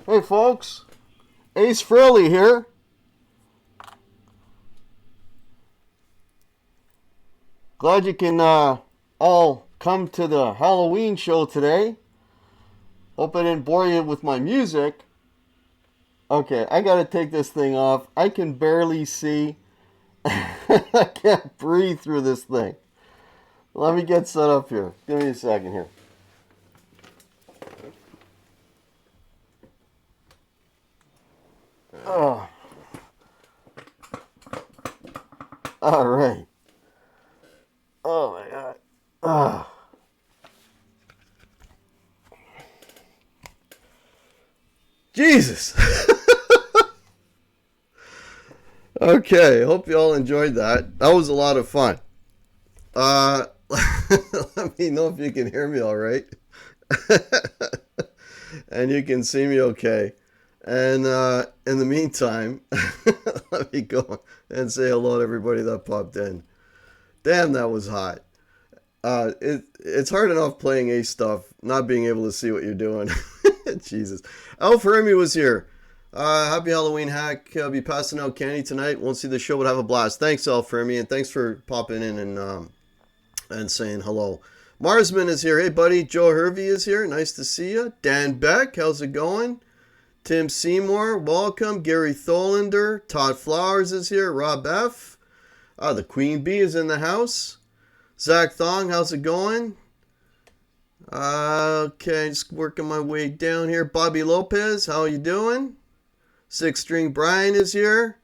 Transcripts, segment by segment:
Hey folks, Ace Frehley here. Glad you can all come to the Halloween show today. Hope I didn't bore you with my music. Okay, I gotta take this thing off. I can barely see. I can't breathe through this thing. Let me get set up here. Give me a second here. Oh. All right. Oh my God. Oh. Jesus. Okay, hope you all enjoyed that. That was a lot of fun. Let me know if you can hear me all right. And you can see me okay. And in the meantime, let me go and say hello to everybody that popped in. Damn, that was hot. It's hard enough playing Ace stuff, not being able to see what you're doing. Jesus. Al Fermi was here. Happy Halloween, Hack. I'll be passing out candy tonight. Won't see the show, but have a blast. Thanks, Al Fermi, and thanks for popping in and saying hello. Marsman is here. Hey, buddy. Joe Hervey is here. Nice to see you. Dan Beck, how's it going? Tim Seymour, welcome. Gary Tholander. Todd Flowers is here. Rob F. The Queen Bee is in the house. Zach Thong, how's it going? Okay, just working my way down here. Bobby Lopez, how you doing? Six String Brian is here.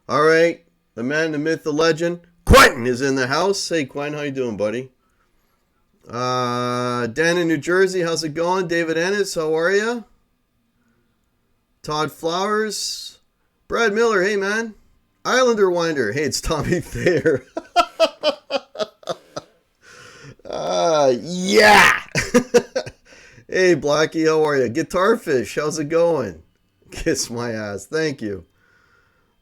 All right, the man, the myth, the legend. Quentin is in the house. Hey, Quentin, how you doing, buddy? Dan in New Jersey, how's it going? David Ennis, how are you? Todd Flowers. Brad Miller, hey, man. Islander Winder, hey, it's Tommy Thayer. Yeah. Hey, Blackie, how are you? Guitarfish, how's it going? Kiss my ass. Thank you.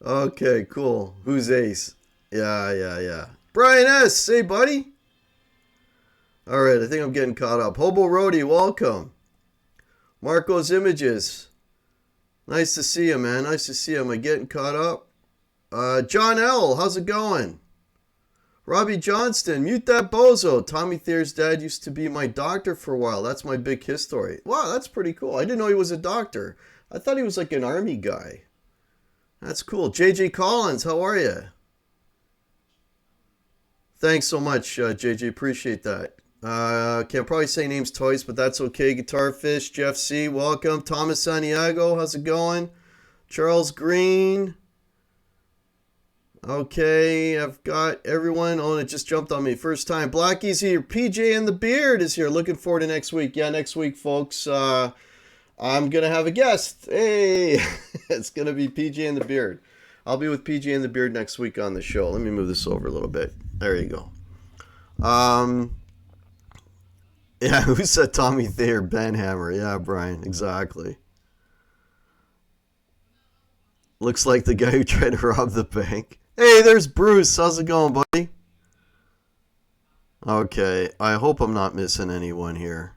Okay, cool. Who's Ace? Yeah. Brian S. Hey, buddy. All right, I think I'm getting caught up. Hobo Roadie, welcome. Marco's Images. Nice to see you, man. Nice to see you. Am I getting caught up? John L. How's it going? Robbie Johnston, mute that bozo. Tommy Thayer's dad used to be my doctor for a while. That's my big his story. Wow, that's pretty cool. I didn't know he was a doctor. I thought he was like an army guy. That's cool. JJ Collins, how are you? Thanks so much, JJ. Appreciate that. Can't probably say names twice, but that's okay. Guitarfish, Jeff C, welcome. Thomas Santiago, how's it going? Charles Green. Okay, I've got everyone. Oh, it just jumped on me. First time. Blackie's here. PJ and the Beard is here. Looking forward to next week. Yeah, next week, folks. I'm going to have a guest. Hey, it's going to be PJ and the Beard. I'll be with PJ and the Beard next week on the show. Let me move this over a little bit. There you go. Yeah, who said Tommy Thayer, Ben Hammer? Yeah, Brian, exactly. Looks like the guy who tried to rob the bank. Hey, there's Bruce. How's it going, buddy? Okay, I hope I'm not missing anyone here.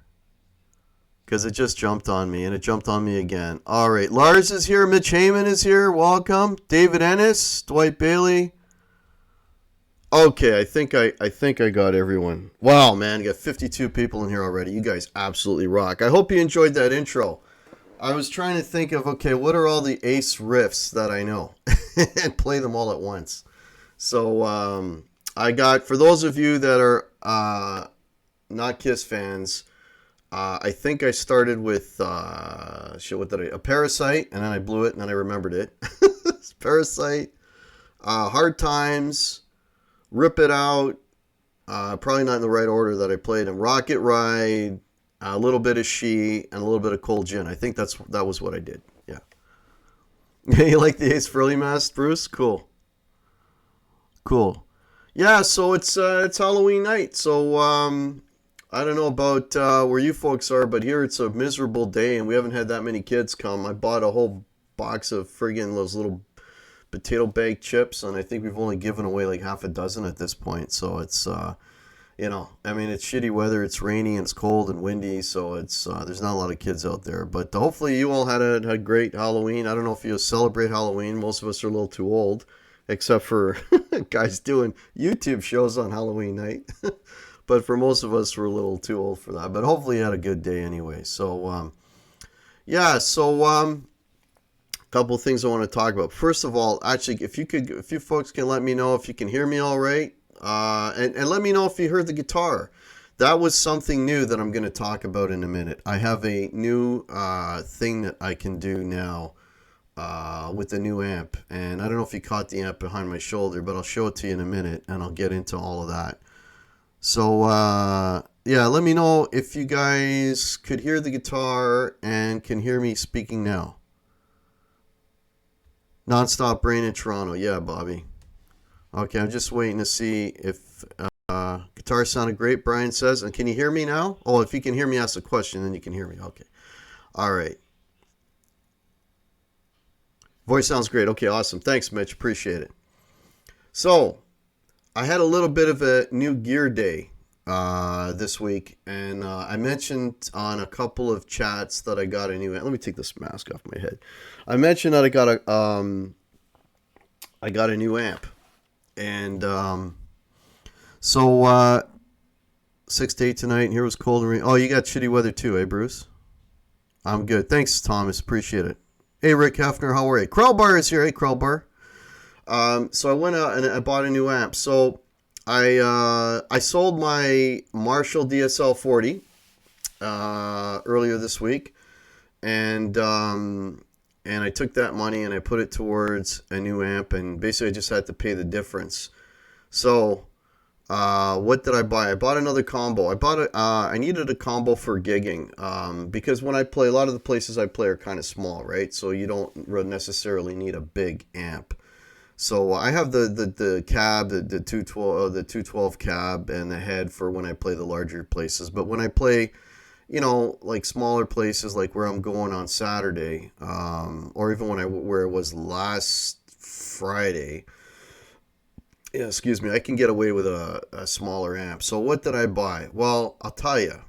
Because it just jumped on me, and it jumped on me again. All right, Lars is here. Mitch Heyman is here. Welcome. David Ennis, Dwight Bailey. Okay, I think I got everyone. Wow, man, you got 52 people in here already. You guys absolutely rock. I hope you enjoyed that intro. I was trying to think of, okay, what are all the ace riffs that I know and play them all at once. So I got, for those of you that are not Kiss fans, I think I started with a Parasite, and then I blew it, and then I remembered it. Parasite, Hard Times, Rip It Out, probably not in the right order that I played them. Rocket Ride, a little bit of She, and a little bit of Cold Gin. I think that was what I did. Yeah. You like the Ace Frehley mask, Bruce? Cool. Cool. Yeah, so it's Halloween night. So I don't know about where you folks are, but here it's a miserable day, and we haven't had that many kids come. I bought a whole box of friggin' those little potato bag chips, and I think we've only given away like half a dozen at this point. So it's I mean, it's shitty weather, it's rainy and it's cold and windy, so it's there's not a lot of kids out there. But hopefully you all had a great Halloween. I don't know if you celebrate Halloween. Most of us are a little too old, except for guys doing YouTube shows on Halloween night. But for most of us, we're a little too old for that. But hopefully you had a good day anyway. So yeah, so couple of things I want to talk about. First of all, actually, if you folks can let me know if you can hear me all right, and let me know if you heard the guitar. That was something new that I'm going to talk about in a minute. I have a new thing that I can do now with the new amp, and I don't know if you caught the amp behind my shoulder, but I'll show it to you in a minute, and I'll get into all of that. So yeah, let me know if you guys could hear the guitar and can hear me speaking now. Nonstop Brain in Toronto. Yeah, Bobby. Okay, I'm just waiting to see if guitar sounded great, Brian says. And can you hear me now? Oh, if you can hear me ask a question, then you can hear me. Okay. All right. Voice sounds great. Okay, awesome. Thanks, Mitch. Appreciate it. So, I had a little bit of a new gear day this week, and I mentioned on a couple of chats that I got a new. Let me take this mask off my head. I mentioned that I got a new amp, and so 6 to 8 tonight. And here was cold and rain. Oh, you got shitty weather too, eh, Bruce? I'm good. Thanks, Thomas. Appreciate it. Hey, Rick Hefner, how are you? Krellbar is here. Hey, Krellbar. So I went out and I bought a new amp. So I sold my Marshall DSL 40 earlier this week, and I took that money and I put it towards a new amp, and basically I just had to pay the difference. So what did I buy? I bought another combo. I needed a combo for gigging because when I play, a lot of the places I play are kind of small, right? So you don't necessarily need a big amp. So I have the cab, the 212 cab, and the head for when I play the larger places. But when I play, like smaller places, like where I'm going on Saturday, or even where it was last Friday, yeah, excuse me, I can get away with a smaller amp. So what did I buy? Well, I'll tell you.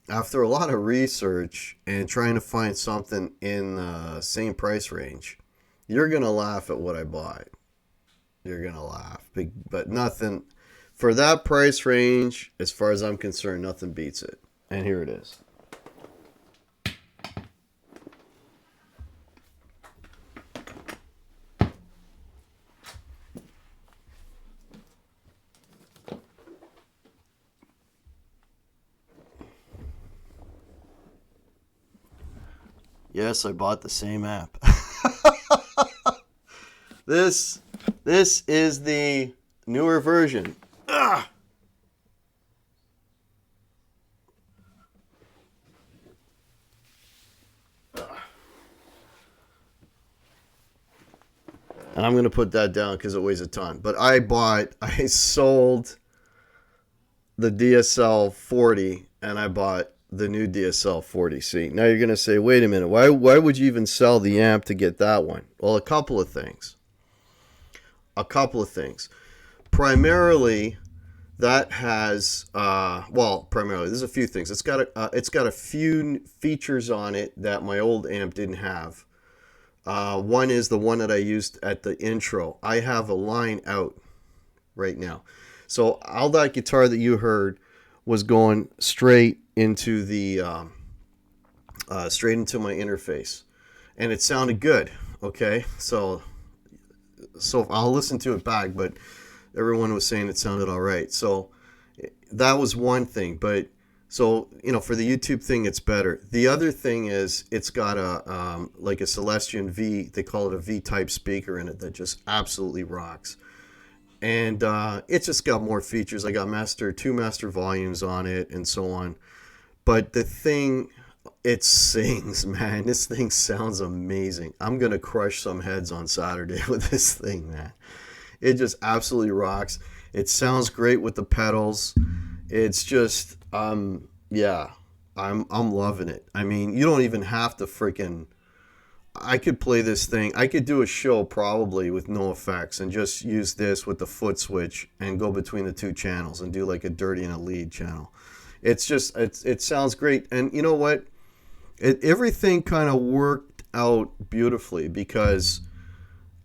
After a lot of research and trying to find something in the same price range, you're going to laugh at what I bought. You're going to laugh. But nothing, for that price range, as far as I'm concerned, nothing beats it. And here it is. Yes, I bought the same amp. This is the newer version. Ah! And I'm going to put that down because it weighs a ton. But I sold the DSL 40 and I bought the new DSL 40C. Now you're going to say, wait a minute, why would you even sell the amp to get that one? Well, a couple of things. Primarily, that has primarily there's a few things. It's got a few features on it that my old amp didn't have. One is the one that I used at the intro. I have a line out right now, so all that guitar that you heard was going straight into the straight into my interface, and it sounded good. Okay, so I'll listen to it back, but everyone was saying it sounded all right. So that was one thing. But so, for the YouTube thing, it's better. The other thing is it's got a like a Celestion V. They call it a V-type speaker in it that just absolutely rocks. And it's just got more features. I got two master volumes on it and so on. But the thing, it sings, man. This thing sounds amazing. I'm going to crush some heads on Saturday with this thing, man. It just absolutely rocks. It sounds great with the pedals. It's just, yeah, I'm loving it. I mean, you don't even have to I could play this thing. I could do a show probably with no effects and just use this with the foot switch and go between the two channels and do like a dirty and a lead channel. It's just, it sounds great. And you know what? Everything kind of worked out beautifully because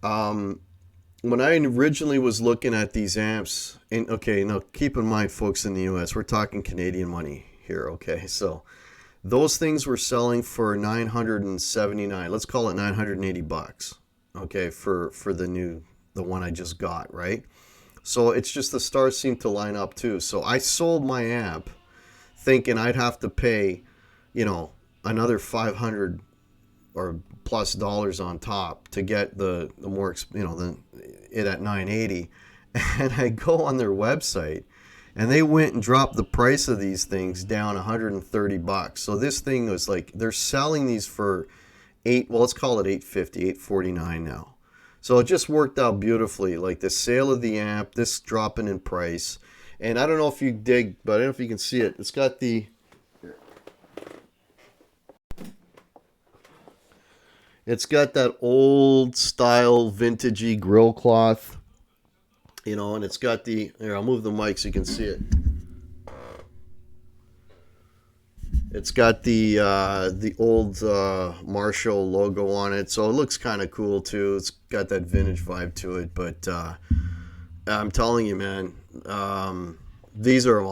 when I originally was looking at these amps, and okay, now keep in mind, folks in the US, we're talking Canadian money here, okay? So those things were selling for $979. Let's call it $980, okay, for the one I just got, right? So it's just the stars seem to line up too. So I sold my amp thinking I'd have to pay, another $500 or plus dollars on top to get the more, it at 980. And I go on their website and they went and dropped the price of these things down $130. So this thing was like, they're selling these for let's call it $850, $849 now. So it just worked out beautifully. Like the sale of the amp, this dropping in price. And I don't know if you dig, but I don't know if you can see it. It's got that old style vintagey grill cloth, and it's got here, I'll move the mic so you can see it. It's got the old Marshall logo on it, so it looks kind of cool too. It's got that vintage vibe to it, but I'm telling you, man, these are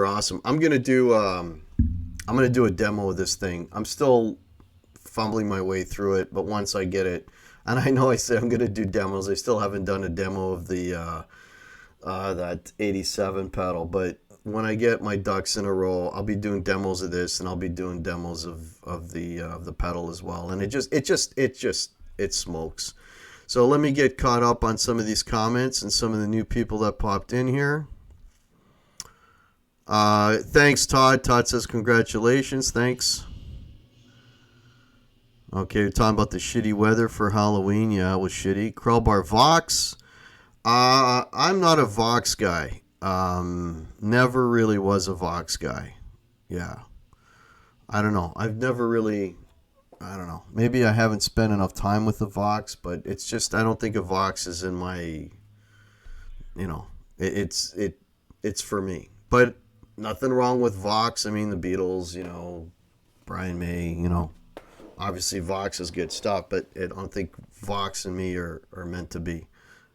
awesome. I'm gonna do a demo of this thing. I'm still fumbling my way through it, but once I get it, and I know I say I'm gonna do demos, I still haven't done a demo of the that 87 pedal, but when I get my ducks in a row, I'll be doing demos of this, and I'll be doing demos of the pedal as well. And it smokes. So let me get caught up on some of these comments and some of the new people that popped in here. Thanks, Todd. Todd says congratulations. Thanks. Okay, we're talking about the shitty weather for Halloween. Yeah, it was shitty. Krellbar Vox. I'm not a Vox guy. Never really was a Vox guy. Yeah. I don't know. I don't know. Maybe I haven't spent enough time with the Vox, but it's just, I don't think a Vox is in my, it's for me. But nothing wrong with Vox. I mean, the Beatles, Brian May, obviously Vox is good stuff, but I don't think Vox and me are meant to be.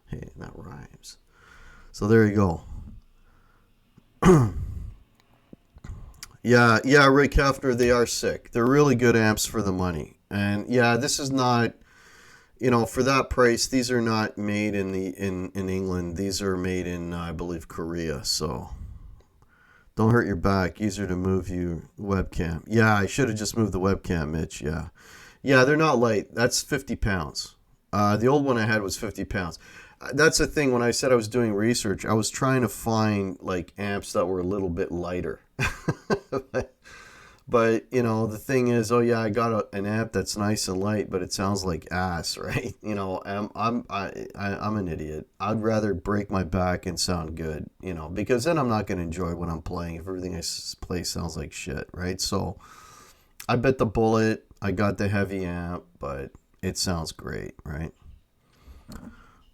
Hey, that rhymes. So there you go. Yeah, Rick Hefner, they are sick. They're really good amps for the money. And yeah, this is not, for that price, these are not made in England. These are made in, I believe, Korea. So don't hurt your back. Easier to move your webcam. Yeah, I should have just moved the webcam, Mitch. Yeah, they're not light. That's 50 pounds. The old one I had was 50 pounds. That's the thing. When I said I was doing research, I was trying to find like amps that were a little bit lighter. But you know, the thing is, oh yeah, I got an amp that's nice and light, but it sounds like ass, right? You know, I'm an idiot. I'd rather break my back and sound good, you know, because then I'm not going to enjoy what I'm playing if everything I play sounds like shit, right? So I bit the bullet. I got the heavy amp, but it sounds great, right?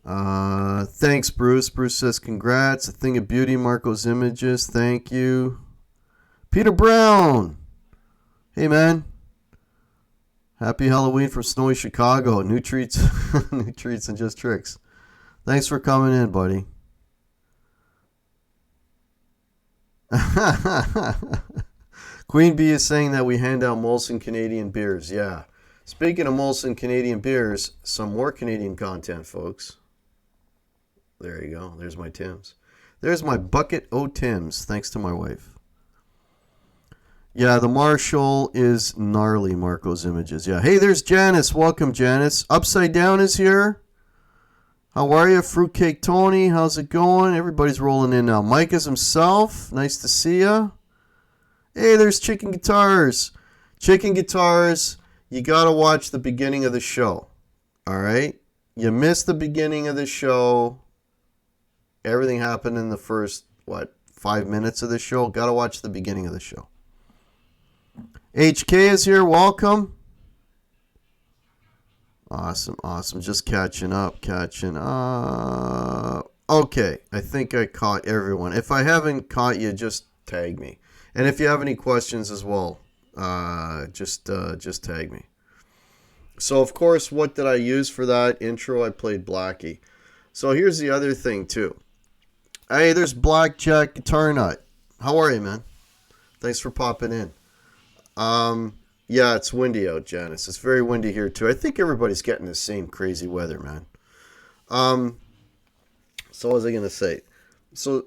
Thanks, Bruce. Bruce says, congrats. A thing of beauty, Marco's Images. Thank you. Peter Brown. Hey, man. Happy Halloween from snowy Chicago. New treats, new treats and just tricks. Thanks for coming in, buddy. Queen Bee is saying that we hand out Molson Canadian beers. Yeah. Speaking of Molson Canadian beers, some more Canadian content, folks. There you go. There's my Tim's. There's my bucket o' Tim's, thanks to my wife. Yeah, the Marshall is gnarly, Marco's Images. Yeah. Hey, there's Janice. Welcome, Janice. Upside Down is here. How are you? Fruitcake Tony, how's it going? Everybody's rolling in now. Mike is himself. Nice to see ya. Hey, there's Chicken Guitars. Chicken Guitars, you got to watch the beginning of the show. All right? You missed the beginning of the show. Everything happened in the first, 5 minutes of the show. Got to watch the beginning of the show. HK is here. Welcome. Awesome. Just catching up. Okay. I think I caught everyone. If I haven't caught you, just tag me. And if you have any questions as well, just tag me. So, of course, what did I use for that intro? I played Blackie. So here's the other thing, too. Hey, there's Blackjack Guitar Nut. How are you, man? Thanks for popping in. Yeah, it's windy out, Janice. It's very windy here, too. I think everybody's getting the same crazy weather, man. So what was I going to say? So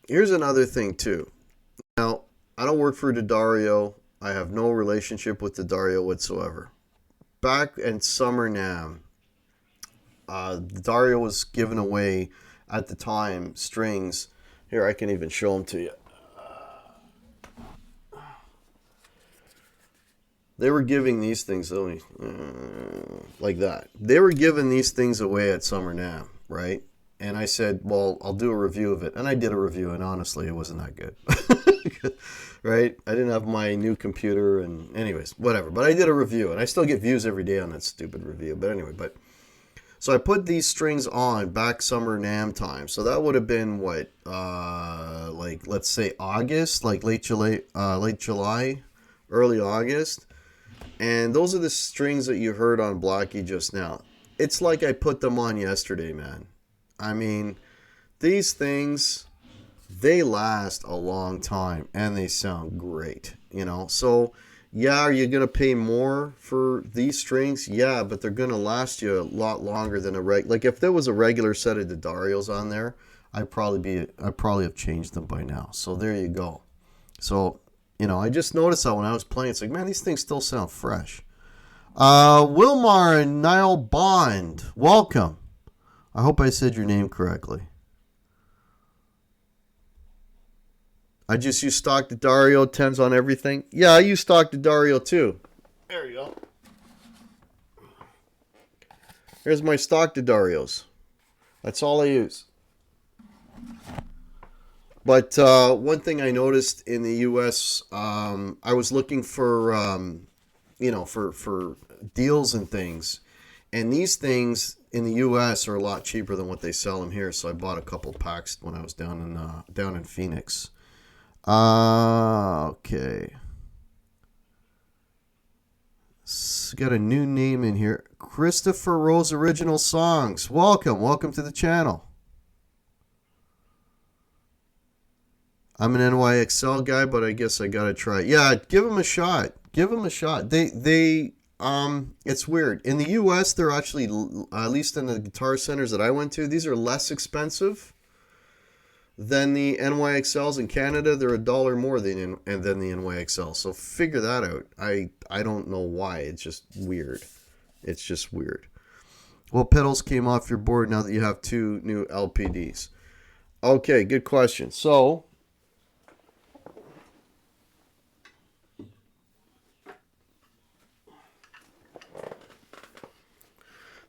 here's another thing, too. Now, I don't work for D'Addario. I have no relationship with D'Addario whatsoever. Back in Summer NAMM, D'Addario was giving away, at the time, strings. Here, I can even show them to you. They were giving these things like that. They were giving these things away at Summer NAMM, right? And I said, well, I'll do a review of it. And I did a review, and honestly, it wasn't that good. Right? I didn't have my new computer, and anyways, whatever. But I did a review, and I still get views every day on that stupid review. But anyway, so I put these strings on back Summer NAMM time. So that would have been what, like let's say August, like late July, early August. And those are the strings that you heard on Blackie just now. It's like I put them on yesterday, man. I mean, these things, they last a long time and they sound great, you know. So, yeah, are you going to pay more for these strings? Yeah, but they're going to last you a lot longer than like if there was a regular set of D'Addarios on there, I'd probably have changed them by now. So there you go. So, you know, I just noticed that when I was playing, it's like, man, these things still sound fresh. Wilmar and Niall Bond, welcome. I hope I said your name correctly. I just use stock D'Addario 10s on everything. Yeah, I use stock D'Addario too. There you go. Here's my stock D'Addarios. That's all I use. But one thing I noticed in the U.S., I was looking for, for deals and things. And these things in the U.S. are a lot cheaper than what they sell them here. So I bought a couple packs when I was down in Phoenix. Okay. So got a new name in here. Christopher Rose Original Songs. Welcome to the channel. I'm an NYXL guy, but I guess I gotta try. Yeah, give them a shot. It's weird. In the U.S., they're actually, at least in the guitar centers that I went to, these are less expensive than the NYXLs. In Canada, they're $1 more than the NYXL. So figure that out. I don't know why. It's just weird. Well, pedals came off your board now that you have 2 new LPDs. Okay, good question. So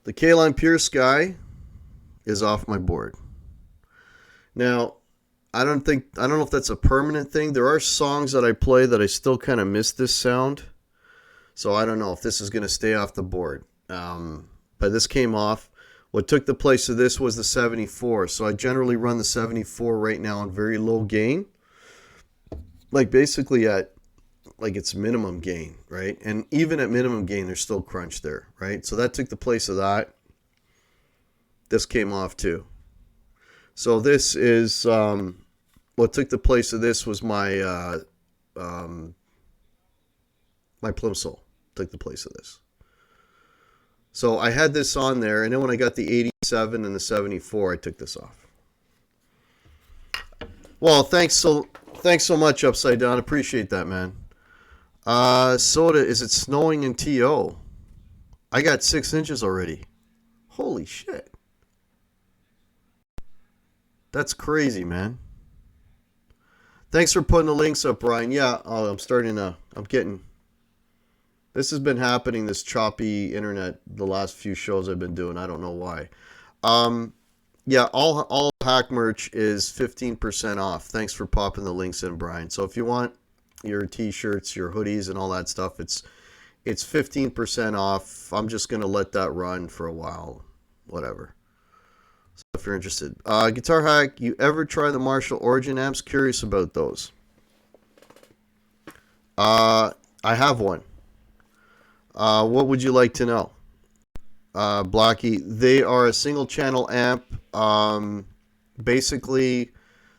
The K-Line Pure Sky is off my board. Now, I don't know if that's a permanent thing. There are songs that I play that I still kind of miss this sound. So I don't know if this is going to stay off the board. But this came off. What took the place of this was the 74. So I generally run the 74 right now on very low gain. Like basically at like its minimum gain, right? And even at minimum gain, there's still crunch there, right? So that took the place of that. This came off too. So this is what took the place of this was my my Plimsoll took the place of this. So I had this on there, and then when I got the 87 and the 74, I took this off. Well, thanks so much, Upside Down. Appreciate that, man. Soda, is it snowing in TO? I got 6 inches already. Holy shit. That's crazy, man. Thanks for putting the links up, Brian. Yeah, this has been happening, this choppy internet, the last few shows I've been doing. I don't know why. Yeah, all hack merch is 15% off. Thanks for popping the links in, Brian. So if you want your t-shirts, your hoodies, and all that stuff, it's 15% off. I'm just going to let that run for a while. Whatever. So if you're interested. Guitar Hack, you ever try the Marshall Origin amps? Curious about those. I have one. What would you like to know? Blackie, they are a single channel amp. Basically,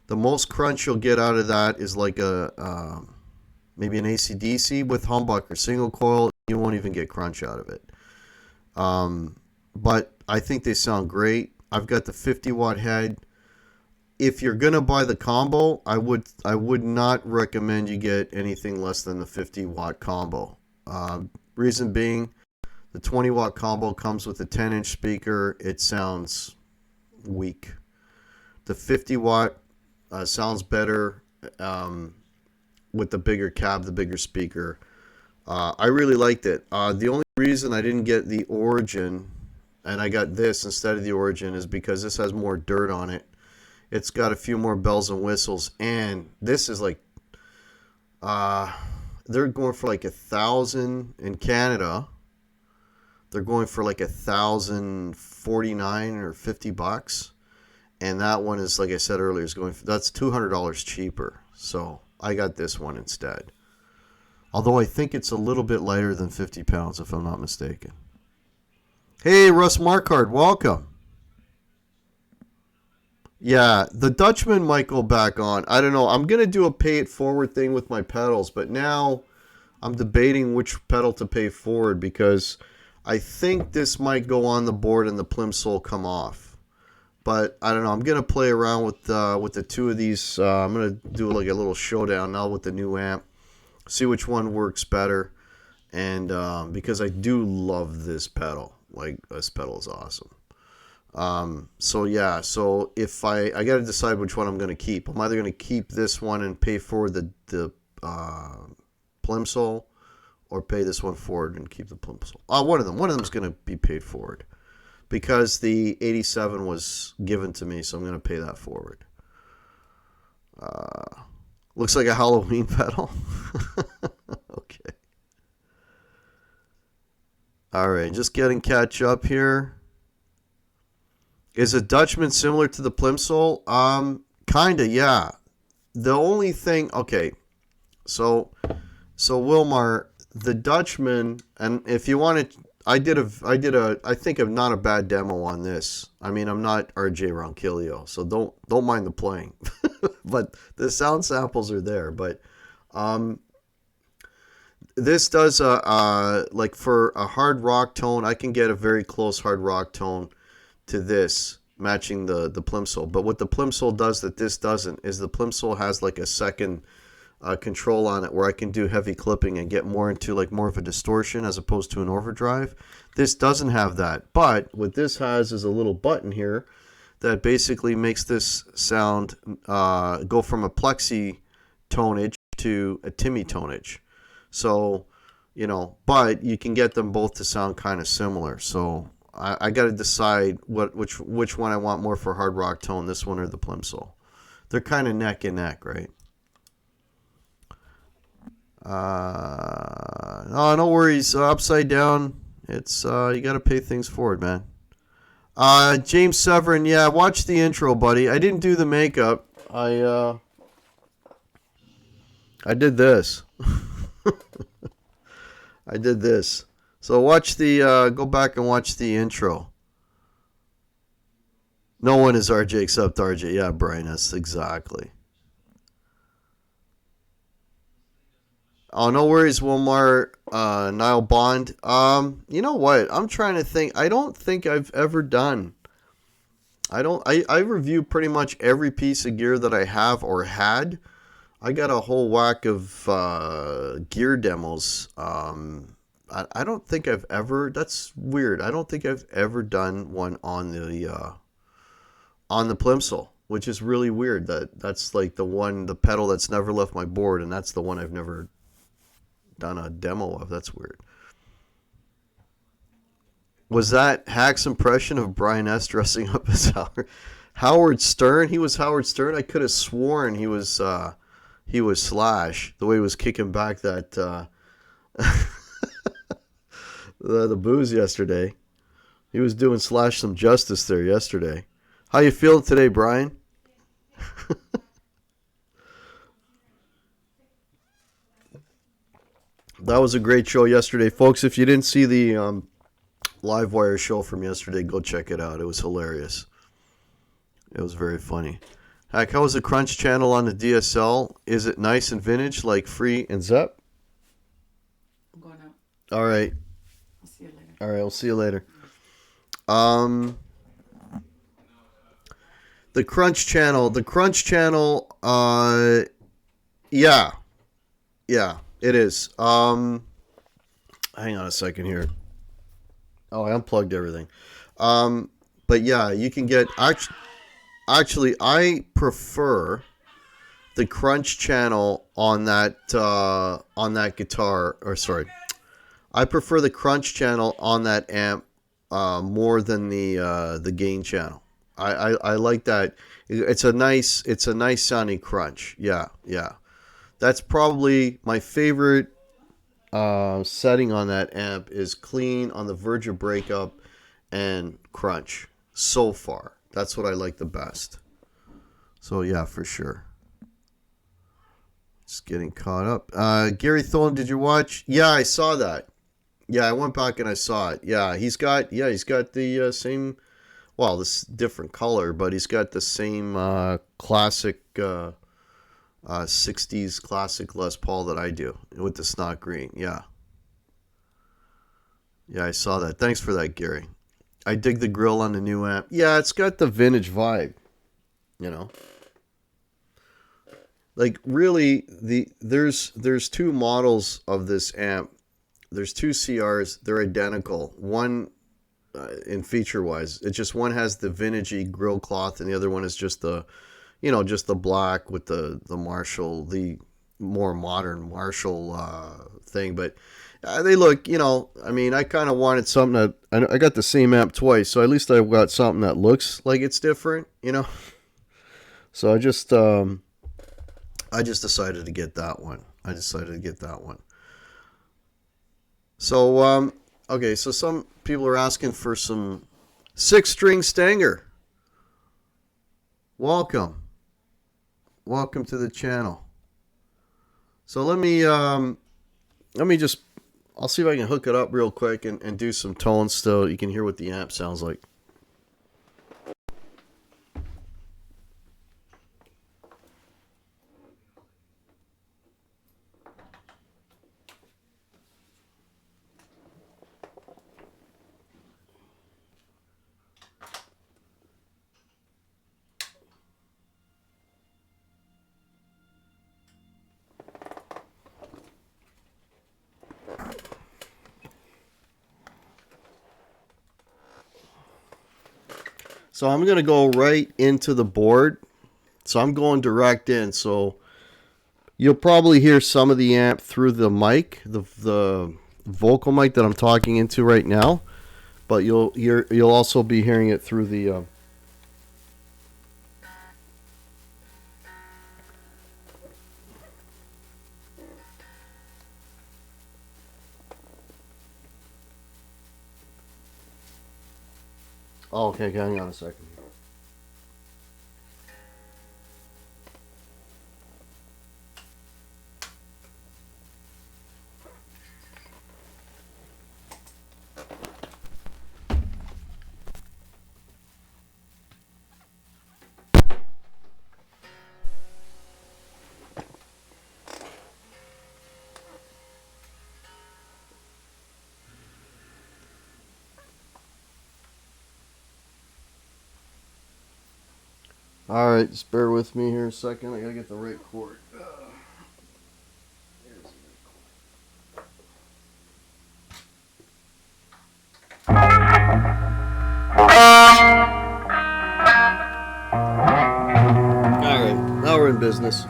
the most crunch you'll get out of that is like a maybe an AC/DC with humbucker single coil. You won't even get crunch out of it. But I think they sound great. I've got the 50 watt head. If you're gonna buy the combo, I would not recommend you get anything less than the 50 watt combo. Reason being, the 20 watt combo comes with a 10-inch speaker. It sounds weak. The 50 watt sounds better with the bigger cab, the bigger speaker. I really liked it. The only reason I didn't get the Origin and I got this instead of the Origin is because this has more dirt on it. It's got a few more bells and whistles, and this is like they're going for like 1,000 in Canada. They're going for like 1,049 or $50, and that one is, like I said earlier, is going for, that's $200 cheaper. So I got this one instead. Although I think it's a little bit lighter than 50 pounds, if I'm not mistaken. Hey, Russ Markard, welcome. Yeah, the Dutchman might go back on. I don't know. I'm going to do a pay it forward thing with my pedals, but now I'm debating which pedal to pay forward because I think this might go on the board and the Plimsoll come off. But I don't know. I'm going to play around with the two of these. I'm going to do like a little showdown now with the new amp. See which one works better. And because I do love this pedal. Like, this pedal is awesome. So yeah, so if I got to decide which one I'm going to keep. I'm either going to keep this one and pay for the Plimsoll, or pay this one forward and keep the Plimsoll. One of them is going to be paid forward because the 87 was given to me, so I'm going to pay that forward. Looks like a Halloween pedal. Okay. All right, just getting catch up here. Is a Dutchman similar to the Plimsoll? Kinda, yeah. The only thing, okay, so Wilmar, the Dutchman, and if you want to, I think of not a bad demo on this. I mean, I'm not RJ Ronquillo, so don't mind the playing, but the sound samples are there. But this does like for a hard rock tone, I can get a very close hard rock tone to this, matching the Plimsoll. But what the Plimsoll does that this doesn't is the Plimsoll has like a second control on it where I can do heavy clipping and get more into like more of a distortion as opposed to an overdrive. This doesn't have that. But what this has is a little button here that basically makes this sound go from a plexi tonage to a Timmy tonage. So, but you can get them both to sound kind of similar. So I got to decide which one I want more for hard rock tone, this one or the Plimsoll. They're kind of neck and neck, right? No worries. Upside down. It's you got to pay things forward, man. James Severin, yeah, watch the intro, buddy. I didn't do the makeup. I did this. I did this. So watch the go back and watch the intro. No one is RJ except RJ. Yeah, Brian, that's exactly. Oh, no worries, Wilmar. Niall Bond. You know what? I'm trying to think. I don't think I've ever done. I review pretty much every piece of gear that I have or had. I got a whole whack of gear demos. I don't think I've ever. That's weird. I don't think I've ever done one on the Plimsoll, which is really weird. That's like the pedal that's never left my board, and that's the one I've never done a demo of. That's weird. Was that Hack's impression of Brian S. dressing up as Howard Stern? He was Howard Stern. I could have sworn he was Slash. The way he was kicking back that the booze yesterday. He was doing Slash some justice there yesterday. How you feeling today, Brian? That was a great show yesterday, folks. If you didn't see the Livewire show from yesterday, go check it out. It was hilarious. It was very funny. Heck, how was the Crunch channel on the DSL? Is it nice and vintage like Free and Zep? I'm going out. All right. I'll see you later. All right, we'll see you later. The Crunch channel. Yeah, it is. Hang on a second here. Oh, I unplugged everything. But yeah, you can get. Actually, I prefer the Crunch channel on that guitar. Or sorry, I prefer the Crunch channel on that amp more than the gain channel. I like that. It's a nice sounding crunch. Yeah. That's probably my favorite setting on that amp is clean, on the verge of breakup, and crunch. So far, that's what I like the best. So yeah, for sure. Just getting caught up. Gary Thorne, did you watch? Yeah, I saw that. Yeah, I went back and I saw it. Yeah, he's got the same. Well, this different color, but he's got the same classic 60s classic Les Paul that I do with the snot green. Yeah, I saw that. Thanks for that, Gary. I dig the grill on the new amp. Yeah, it's got the vintage vibe. You know, like really, there's two models of this amp. There's two CRs. They're identical. One in feature wise, it's just one has the vintagey grill cloth, and the other one is just the black with the Marshall, the more modern Marshall thing. But they look, I mean, I kind of wanted something that I got the same amp twice, so at least I've got something that looks like it's different, So I just decided to get that one. So okay, so some people are asking for some 6-string Stanger. Welcome to the channel. So let me just, I'll see if I can hook it up real quick and do some tones so you can hear what the amp sounds like. So I'm going to go right into the board. So I'm going direct in. So you'll probably hear some of the amp through the mic, the vocal mic that I'm talking into right now. but you'll also be hearing it through the. Oh, okay, hang on a second. All right, just bear with me here a second. I gotta get the right chord. All right, now we're in business.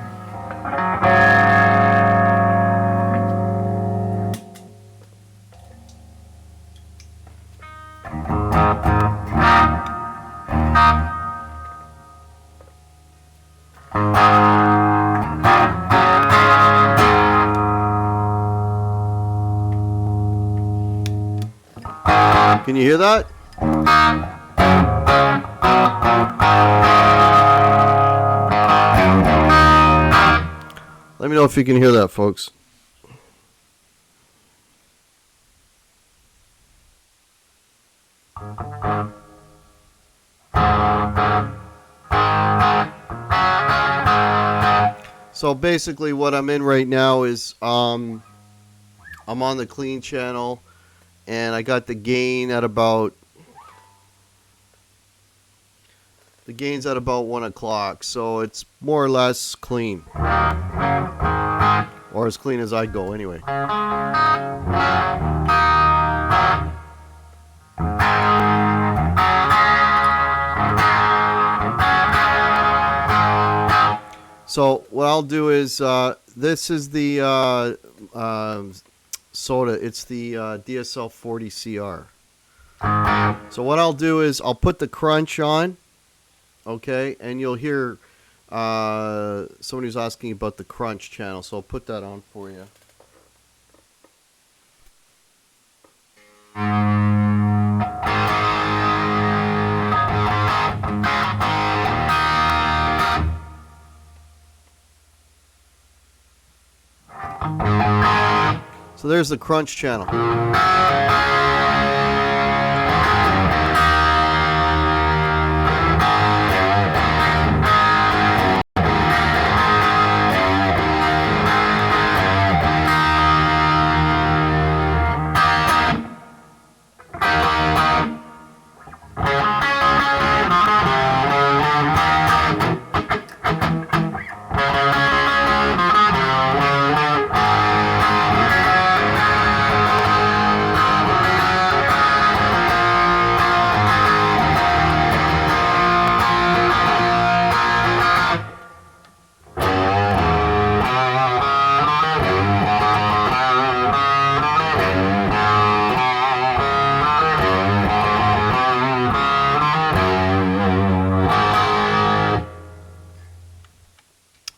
Can you hear that? Let me know if you can hear that, folks. So basically what I'm in right now is I'm on the clean channel, and I got the gain at about 1 o'clock, so it's more or less clean, or as clean as I go anyway. So what I'll do is this is the soda. It's the DSL 40 CR. So what I'll do is I'll put the crunch on, okay, and you'll hear somebody was asking about the crunch channel, so I'll put that on for you. So there's the crunch channel.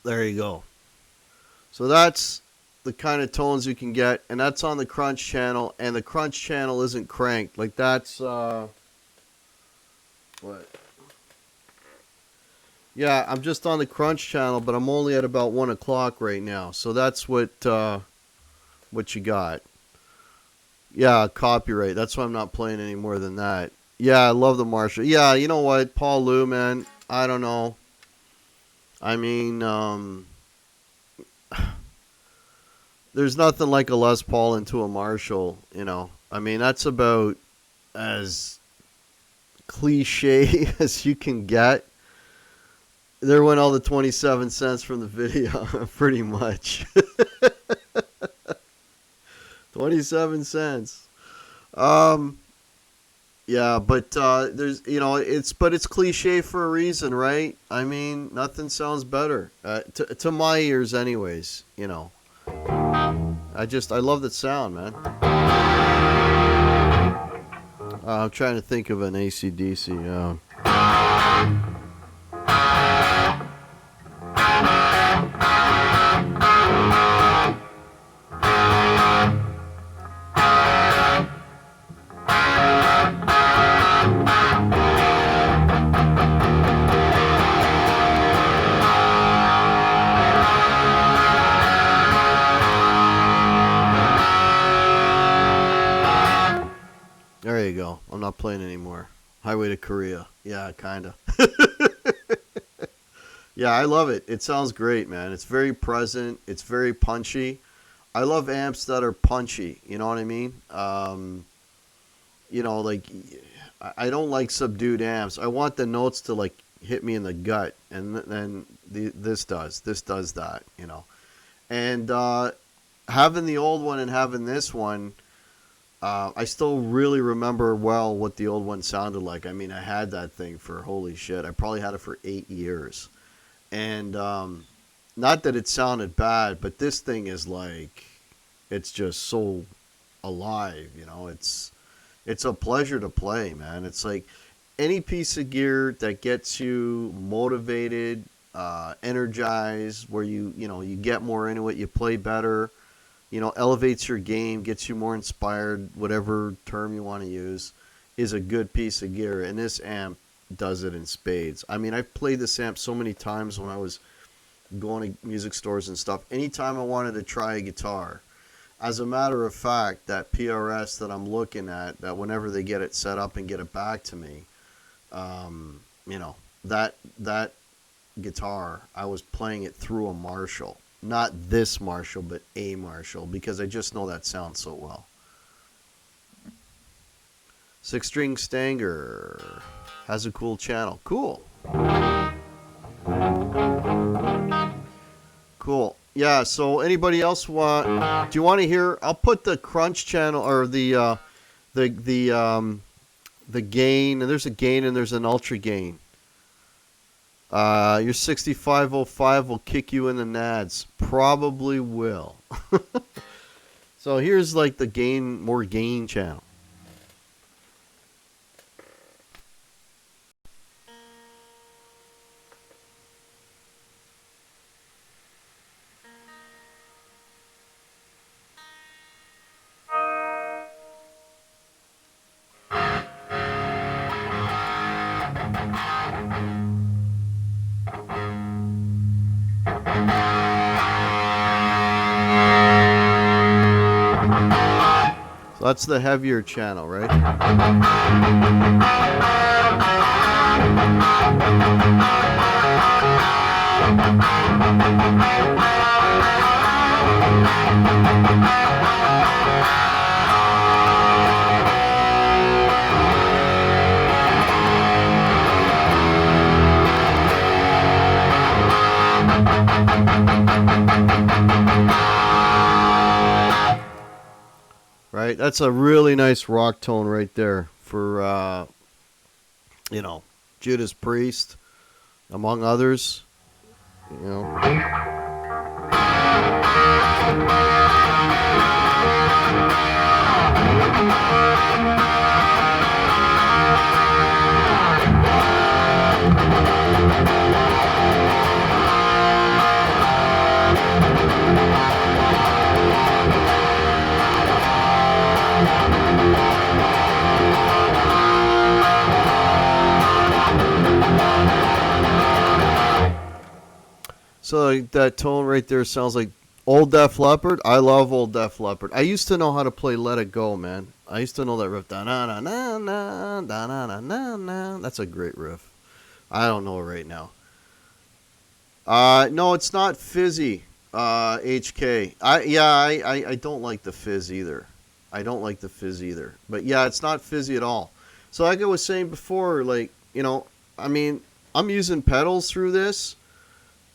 There you go. So that's the kind of tones you can get, and that's on the crunch channel, and the crunch channel isn't cranked. Like that's what? Yeah, I'm just on the crunch channel, but I'm only at about 1 o'clock right now. So that's what you got. Yeah, copyright. That's why I'm not playing any more than that. Yeah, I love the Marshall. Yeah, you know what, Paul Lou, man, I don't know. I mean, there's nothing like a Les Paul into a Marshall, you know. I mean, that's about as cliche as you can get. There went all the 27 cents from the video, pretty much. 27 cents. Yeah, but there's, you know, it's cliche for a reason, right? I mean, nothing sounds better to my ears, anyways. You know, I love the sound, man. I'm trying to think of an AC/DC. There you go. I'm not playing anymore. Highway to Korea. Yeah, kind of. Yeah, I love it. It sounds great, man. It's very present. It's very punchy. I love amps that are punchy. You know what I mean? Like I don't like subdued amps. I want the notes to like hit me in the gut, and then this does that. And having the old one and having this one, I still really remember well what the old one sounded like. I mean, I had that thing for holy shit. I probably had it for 8 years. And not that it sounded bad, but this thing is like, it's just so alive. It's a pleasure to play, man. It's like any piece of gear that gets you motivated, energized, where you get more into it, you play better. Elevates your game, gets you more inspired, whatever term you want to use, is a good piece of gear. And this amp does it in spades. I mean, I've played this amp so many times when I was going to music stores and stuff. Anytime I wanted to try a guitar, as a matter of fact, that PRS that I'm looking at, that whenever they get it set up and get it back to me, that guitar, I was playing it through a Marshall. Not this Marshall, but a Marshall, because I just know that sounds so well. 6-string Stanger has a cool channel. Cool. Cool. Yeah, so anybody else do you want to hear? I'll put the crunch channel or the gain, and there's a gain and there's an ultra gain. Your 6505 will kick you in the nads. Probably will. So here's like the more gain channel. So that's the heavier channel, right? Right, that's a really nice rock tone right there for Judas Priest, among others. So that tone right there sounds like Old Def Leppard. I love Old Def Leppard. I used to know how to play Let It Go, man. I used to know that riff. Da-na-na-na-na, da-na-na-na-na. That's a great riff. I don't know it right now. No, it's not fizzy, HK. I don't like the fizz either. But yeah, it's not fizzy at all. So like I was saying before, I'm using pedals through this.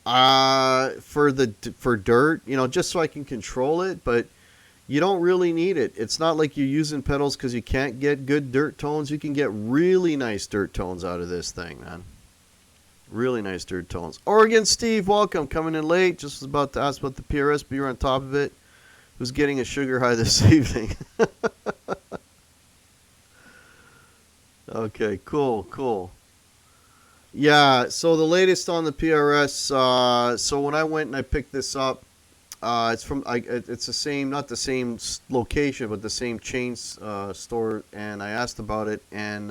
For dirt, just so I can control it, but you don't really need it. It's not like you're using pedals because you can't get good dirt tones. You can get really nice dirt tones out of this thing, man. Really nice dirt tones. Oregon Steve, welcome. Coming in late. Just was about to ask about the PRS, but you're on top of it. Who's getting a sugar high this evening? Okay, cool, cool. Yeah, so the latest on the PRS. So when I went and I picked this up, it's the same, not the same location, but the same chain store. And I asked about it, and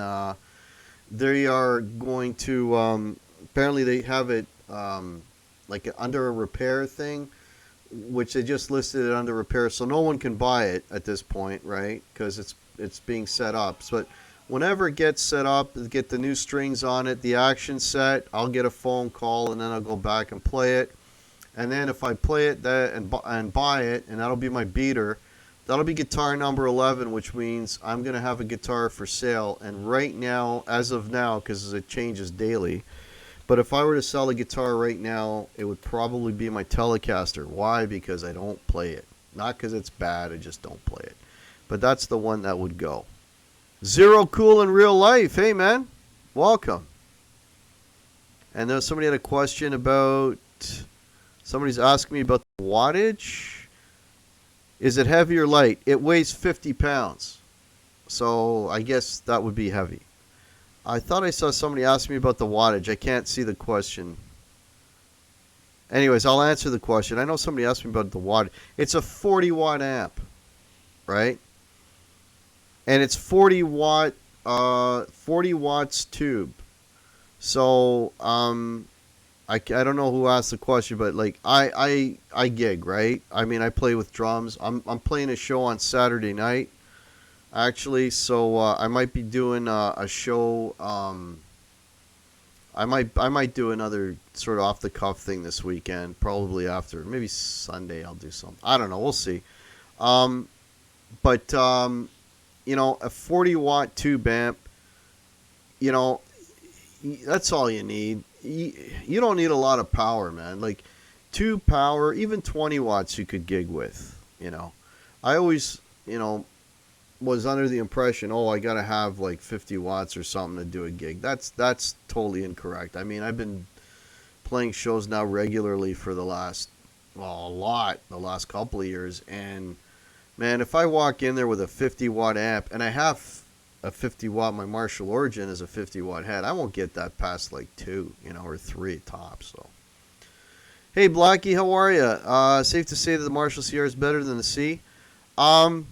they are going to. Apparently, they have it like under a repair thing, which they just listed it under repair, so no one can buy it at this point, right? Because it's being set up. But whenever it gets set up, get the new strings on it, the action set, I'll get a phone call, and then I'll go back and play it. And then if I play it and buy it, and that'll be my beater, that'll be guitar number 11, which means I'm going to have a guitar for sale. And right now, as of now, because it changes daily, but if I were to sell a guitar right now, it would probably be my Telecaster. Why? Because I don't play it. Not because it's bad, I just don't play it. But that's the one that would go. Zero Cool in real life. Hey, man. Welcome. And then somebody had a question about... Somebody's asking me about the wattage. Is it heavy or light? It weighs 50 pounds. So I guess that would be heavy. I thought I saw somebody ask me about the wattage. I can't see the question. Anyways, I'll answer the question. I know somebody asked me about the watt. It's a 40 watt amp, right? And it's 40 watts tube. So I don't know who asked the question, but like I gig, right? I mean, I play with drums. I'm playing a show on Saturday night, actually. So I might be doing a show. I might do another sort of off the cuff thing this weekend. Probably after maybe Sunday I'll do something. I don't know. We'll see. Um, but a 40 watt tube amp. You know, that's all you need. You don't need a lot of power, man. Like tube power, even 20 watts you could gig with. I always was under the impression, oh, I gotta have like 50 watts or something to do a gig. That's totally incorrect. I mean, I've been playing shows now regularly for the last couple of years, and man, if I walk in there with a 50 watt amp, and I have a 50 watt, my Marshall Origin is a 50 watt head, I won't get that past like 2, or 3 tops. So, hey Blackie, how are you? Safe to say that the Marshall CR is better than the C. Um,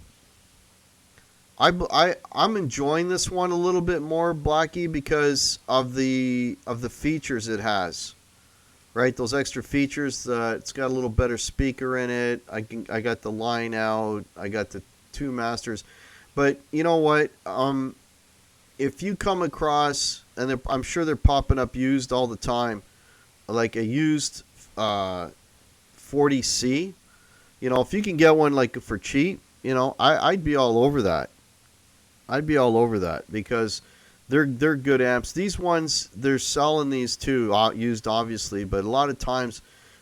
I'm enjoying this one a little bit more, Blackie, because of the features it has. Right, those extra features. It's got a little better speaker in it. I got the line out. I got the 2 masters. But you know what? If you come across, and I'm sure they're popping up used all the time, like a used 40C. If you can get one like for cheap, I'd be all over that. I'd be all over that because they're good amps. These ones, they're selling these too, used obviously, but a lot of times,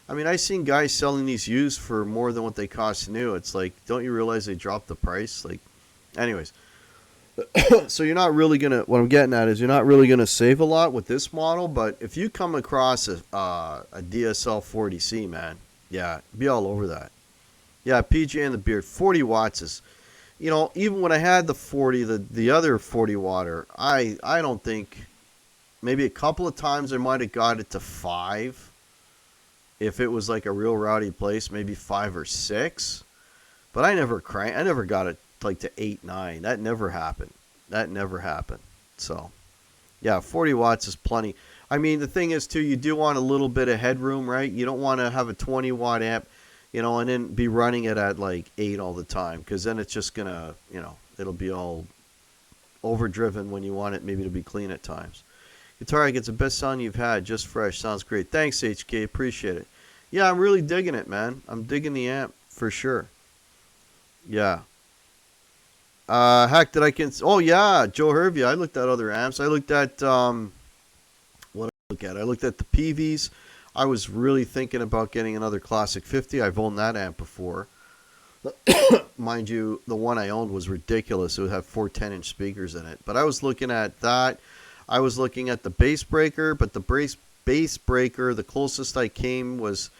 I mean, I've seen guys selling these used for more than what they cost new. It's like, don't you realize they dropped the price? Like, anyways, so you're not really gonna. What I'm getting at is you're not really gonna save a lot with this model, but if you come across a DSL 40C, man, yeah, be all over that. Yeah, PJ and the Beard, 40 watts is. Even when I had the 40, the other 40 watter, I don't think, maybe a couple of times I might have got it to 5. If it was like a real rowdy place, maybe 5 or 6. But I never got it like to 8, 9. That never happened. So, yeah, 40 watts is plenty. I mean, the thing is, too, you do want a little bit of headroom, right? You don't want to have a 20 watt amp, and then be running it at like 8 all the time, because then it's just gonna, it'll be all overdriven when you want it maybe to be clean at times. Guitar, it's the best sound you've had, just fresh, sounds great. Thanks, HK, appreciate it. Yeah, I'm really digging it, man. I'm digging the amp for sure. Yeah. Heck, oh yeah, Joe Hervey. I looked at other amps. I looked at what did I look at? I looked at the PVs. I was really thinking about getting another Classic 50. I've owned that amp before. Mind you, the one I owned was ridiculous. It would have 4 10-inch speakers in it. But I was looking at that. I was looking at the bass breaker, but the bass breaker, the closest I came was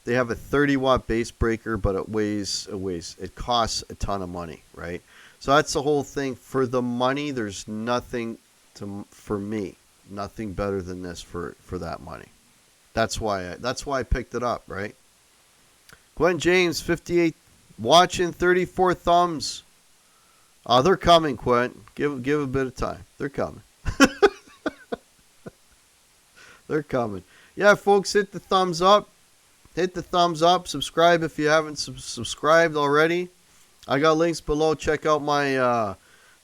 they have a 30 watt bass breaker, but it costs a ton of money, right? So that's the whole thing. For the money, there's nothing for me. Nothing better than this for that money. That's why I picked it up, right? Gwen James, 58 watching, 34 thumbs. They're coming, Quentin. Give a bit of time. They're coming. They're coming. Yeah, folks, hit the thumbs up. Hit the thumbs up. Subscribe if you haven't subscribed already. I got links below. Check out my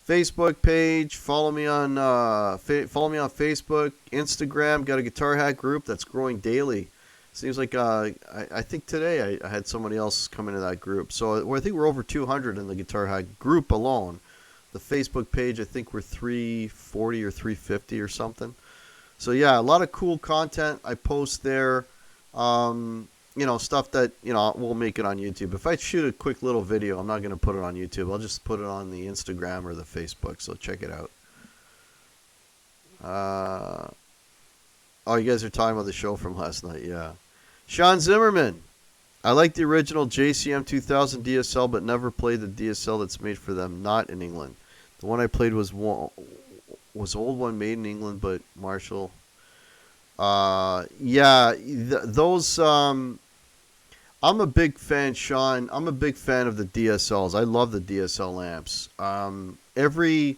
Facebook page. Follow me on Facebook, Instagram. Got a Guitar Hack group that's growing daily. Seems like I think today I had somebody else come into that group. So I think we're over 200 in the Guitar Hack group alone. The Facebook page, I think we're 340 or 350 or something. So yeah, a lot of cool content I post there. Stuff that, we'll make it on YouTube. If I shoot a quick little video, I'm not going to put it on YouTube. I'll just put it on the Instagram or the Facebook. So check it out. Oh, you guys are talking about the show from last night. Yeah. Sean Zimmerman. I like the original JCM 2000 DSL, but never played the DSL that's made for them, not in England. The one I played was old one made in England, but Marshall. Those. I'm a big fan, Sean. I'm a big fan of the DSLs. I love the DSL amps. Every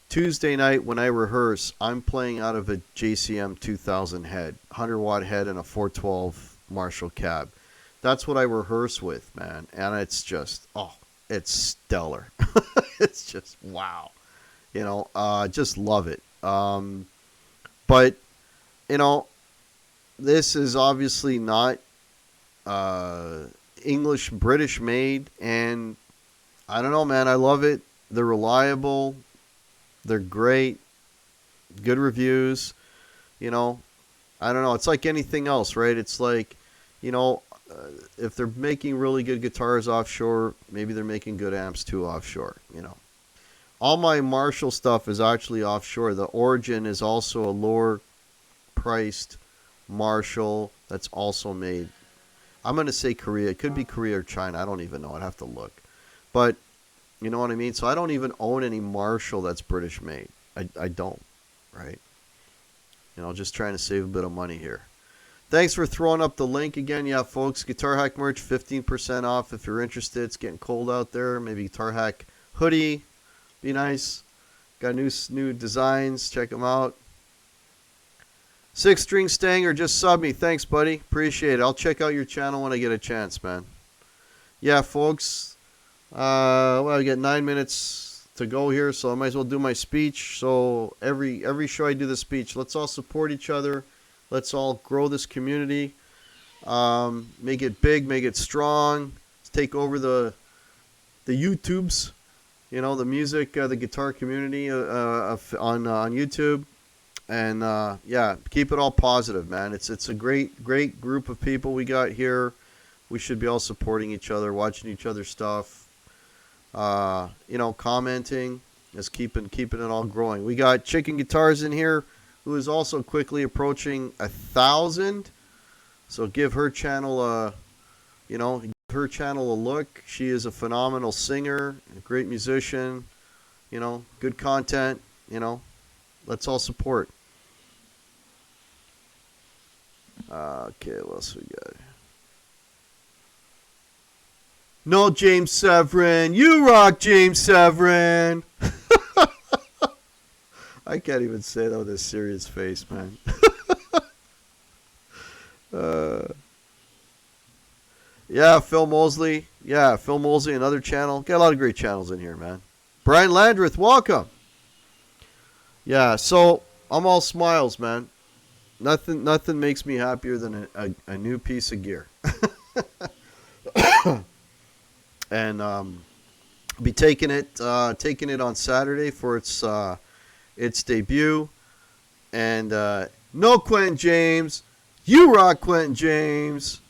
Tuesday night when I rehearse, I'm playing out of a JCM 2000 head, 100-watt head, and a 412 Marshall cab. That's what I rehearse with, man. And it's just, it's stellar. It's just, wow. Just love it. But, this is obviously not English, British made. And I don't know, man. I love it. They're reliable. They're great. Good reviews. I don't know. It's like anything else, right? It's like, if they're making really good guitars offshore, maybe they're making good amps too offshore, All my Marshall stuff is actually offshore. The Origin is also a lower priced Marshall that's also made. I'm going to say Korea. It could be Korea or China. I don't even know. I'd have to look. But you know what I mean? So I don't even own any Marshall that's British made. I don't, right? Just trying to save a bit of money here. Thanks for throwing up the link again. Yeah, folks, Guitar Hack merch, 15% off if you're interested. It's getting cold out there. Maybe Guitar Hack hoodie. Be nice. Got new designs. Check them out. 6-string Stanger just sub me. Thanks, buddy. Appreciate it. I'll check out your channel when I get a chance, man. Yeah, folks. I got 9 minutes to go here, so I might as well do my speech. So every show I do the speech. Let's all support each other. Let's all grow this community. Make it big. Make it strong. Let's take over the YouTubes. The music, the guitar community on YouTube. And keep it all positive, man. It's a great group of people we got here. We should be all supporting each other, watching each other's stuff, commenting, just keeping it all growing. We got Chicken Guitars in here, who is also quickly approaching 1,000. So give her channel a look. She is a phenomenal singer, a great musician. Good content. Let's all support. Okay, what else we got? No, James Severin. You rock, James Severin. I can't even say that with a serious face, man. Yeah, Phil Mosley. Yeah, Phil Mosley, another channel. Got a lot of great channels in here, man. Brian Landreth, welcome. Yeah, so I'm all smiles, man. Nothing makes me happier than a new piece of gear. And be taking it on Saturday for its debut. And no, Quentin James, you rock, Quentin James.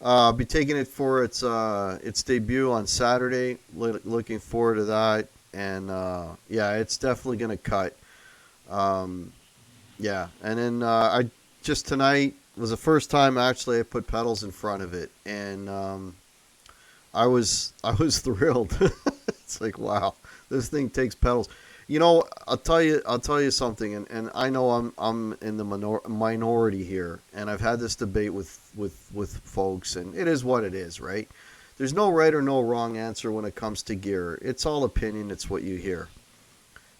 Be taking it for its debut on Saturday. Looking forward to that. And it's definitely gonna cut. Yeah, and then I just tonight was the first time actually I put pedals in front of it, and I was thrilled. It's like, wow, this thing takes pedals. I'll tell you something, and I know I'm in the minority here, and I've had this debate with folks, and it is what it is, right? There's no right or no wrong answer when it comes to gear. It's all opinion. It's what you hear.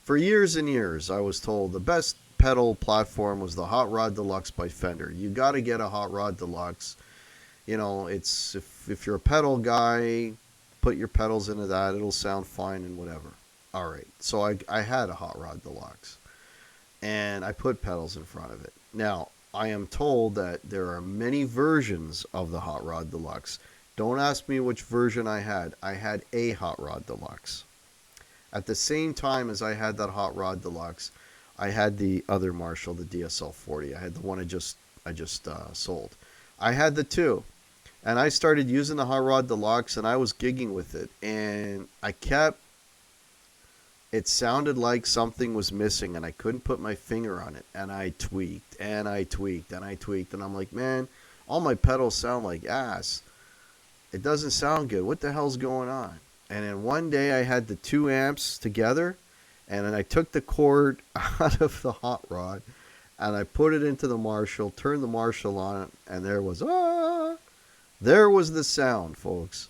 For years and years, I was told the best pedal platform was the Hot Rod Deluxe by Fender. You got to get a Hot Rod Deluxe. It's if you're a pedal guy, put your pedals into that. It'll sound fine and whatever. All right. So I had a Hot Rod Deluxe, and I put pedals in front of it. Now, I am told that there are many versions of the Hot Rod Deluxe. Don't ask me which version I had. I had a Hot Rod Deluxe. At the same time as I had that Hot Rod Deluxe, I had the other Marshall, the DSL 40. I had the one I just sold. I had the two, and I started using the Hot Rod Deluxe, and I was gigging with it, and it sounded like something was missing, and I couldn't put my finger on it, and I tweaked, and I tweaked, and I tweaked, and I'm like, man, all my pedals sound like ass. It doesn't sound good. What the hell's going on? And then one day I had the two amps together, and then I took the cord out of the Hot Rod, and I put it into the Marshall, turned the Marshall on, and there was the sound, folks.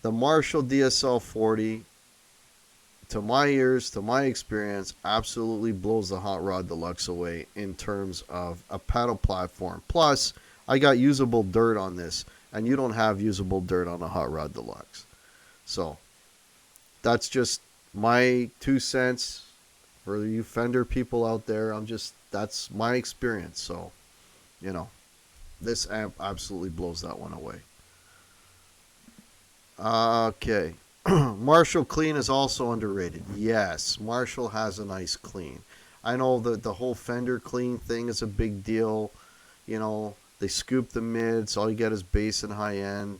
The Marshall DSL 40, to my ears, to my experience, absolutely blows the Hot Rod Deluxe away in terms of a pedal platform. Plus, I got usable dirt on this, and you don't have usable dirt on a Hot Rod Deluxe. So, that's just my 2 cents for you Fender people out there. That's my experience. So, this amp absolutely blows that one away. Okay. Marshall clean is also underrated. Yes, Marshall has a nice clean. I know that the whole Fender clean thing is a big deal. They scoop the mids. All you get is bass and high end.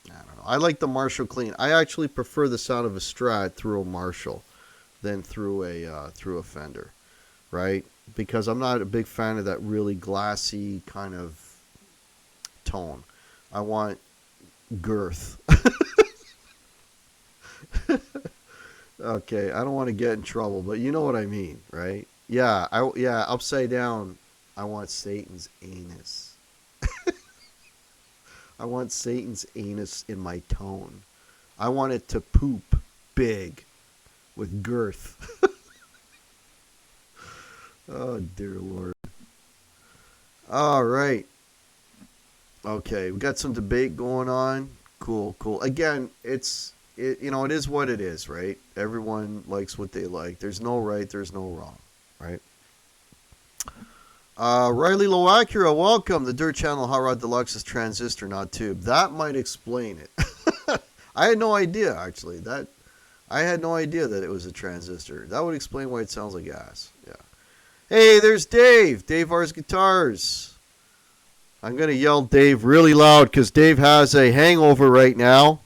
I don't know. I like the Marshall clean. I actually prefer the sound of a Strat through a Marshall than through a Fender, right? Because I'm not a big fan of that really glassy kind of tone. I want girth. Okay, I don't want to get in trouble, but you know what I mean, right? Yeah, upside down. I want Satan's anus. I want Satan's anus in my tone. I want it to poop big with girth. Oh, dear Lord. All right. Okay, we got some debate going on. Cool. Again, it is what it is, right? Everyone likes what they like. There's no right, there's no wrong, right? Riley Loacura, welcome. The Dirt Channel Hot Rod Deluxe is transistor, not tube. That might explain it. I had no idea, actually. I had no idea that it was a transistor. That would explain why it sounds like gas. Yeah. Hey, there's Dave. Dave R's Guitars. I'm going to yell Dave really loud because Dave has a hangover right now.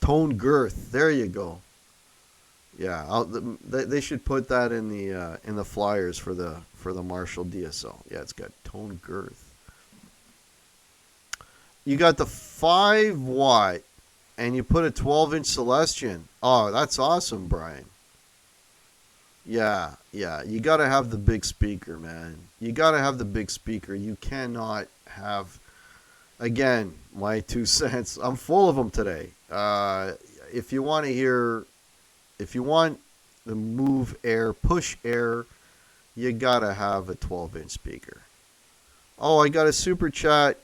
Tone girth. There you go. Yeah, they should put that in the flyers for the Marshall DSL. Yeah, it's got tone girth. You got the 5 watt, and you put a 12-inch Celestion. Oh, that's awesome, Brian. Yeah. You got to have the big speaker, man. You got to have the big speaker. You cannot have. Again, my 2 cents. I'm full of them today. If you want the move air, push air, you gotta have a 12-inch speaker. Oh, I got a super chat.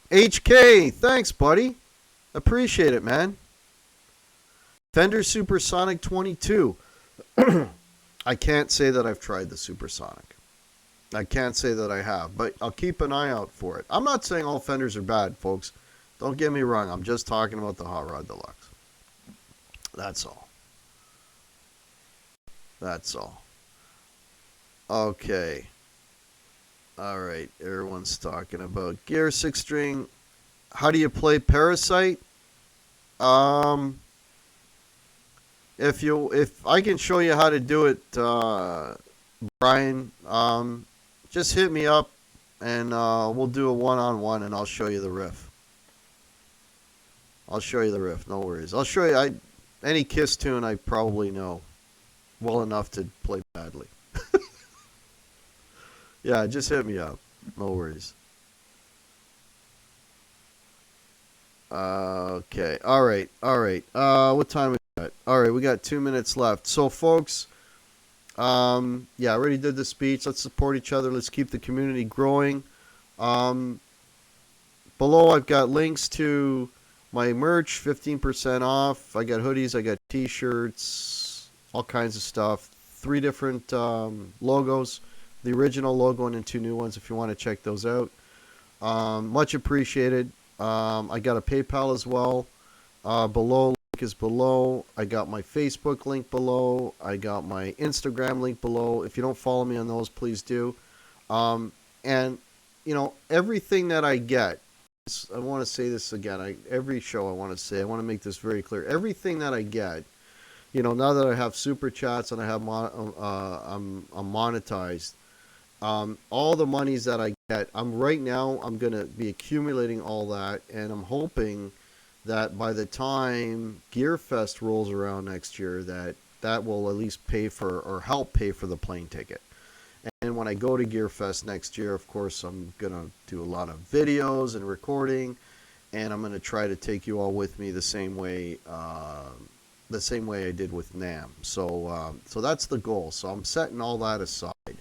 HK, thanks, buddy. Appreciate it, man. Fender Supersonic 22. I can't say that I've tried the Supersonic. I can't say that I have, but I'll keep an eye out for it. I'm not saying all Fenders are bad, folks. Don't get me wrong. I'm just talking about the Hot Rod Deluxe. That's all. Okay. All right. Everyone's talking about gear 6-string. How do you play Parasite? If I can show you how to do it, Brian, just hit me up and we'll do a one-on-one and I'll show you the riff. I'll show you the riff. No worries. I'll show you. Any Kiss tune I probably know well enough to play badly. Yeah, just hit me up. No worries. Okay. All right. All right. What time we got? All right, we got 2 minutes left. So, folks, yeah, I already did the speech. Let's support each other. Let's keep the community growing. Um, Below, I've got links to my merch, 15% off. I got hoodies, I got t-shirts, all kinds of stuff. 3 different logos, the original logo and then 2 new ones if you want to check those out. Much appreciated. I got a PayPal as well. Below, link is below. I got my Facebook link below. I got my Instagram link below. If you don't follow me on those, please do. And, everything that I get, I want to say this again. Every show I want to say, I want to make this very clear. Everything that I get, now that I have super chats and I have I'm monetized, all the monies that I get, I'm going to be accumulating all that, and I'm hoping that by the time GearFest rolls around next year, that will at least pay for or help pay for the plane ticket. And when I go to GearFest next year, of course, I'm going to do a lot of videos and recording, and I'm going to try to take you all with me the same way I did with NAMM. So that's the goal. So I'm setting all that aside.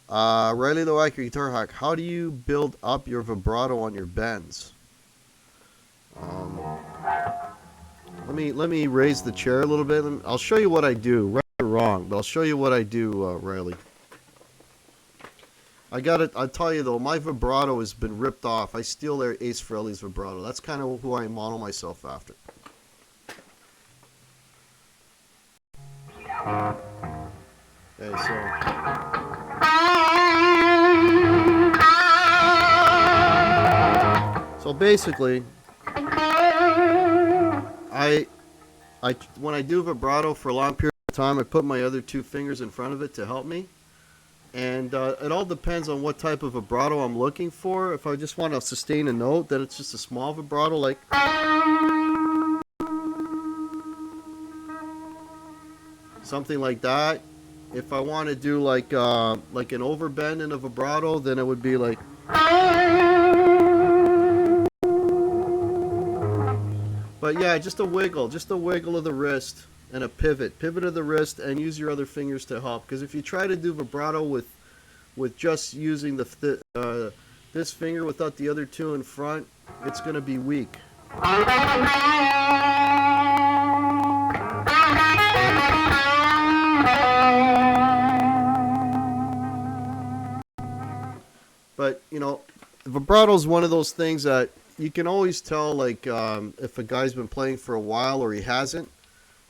Riley Loack, your guitar hack. How do you build up your vibrato on your bends? Let me raise the chair a little bit. I'll show you what I do. Right or wrong, but I'll show you what I do, Riley. I'll tell you though, my vibrato has been ripped off. I steal their Ace Frehley's vibrato. That's kind of who I model myself after. Okay, so basically, when I do vibrato for a long period of time, I put my other 2 fingers in front of it to help me. And it all depends on what type of vibrato I'm looking for. If I just want to sustain a note, then it's just a small vibrato, like something like that. If I want to do like an overbend in a vibrato, then it would be like. But yeah, just a wiggle of the wrist and a pivot of the wrist, and use your other fingers to help. Because if you try to do vibrato with just using this finger without the other 2 in front, it's going to be weak. But vibrato is one of those things that you can always tell, like if a guy's been playing for a while or he hasn't,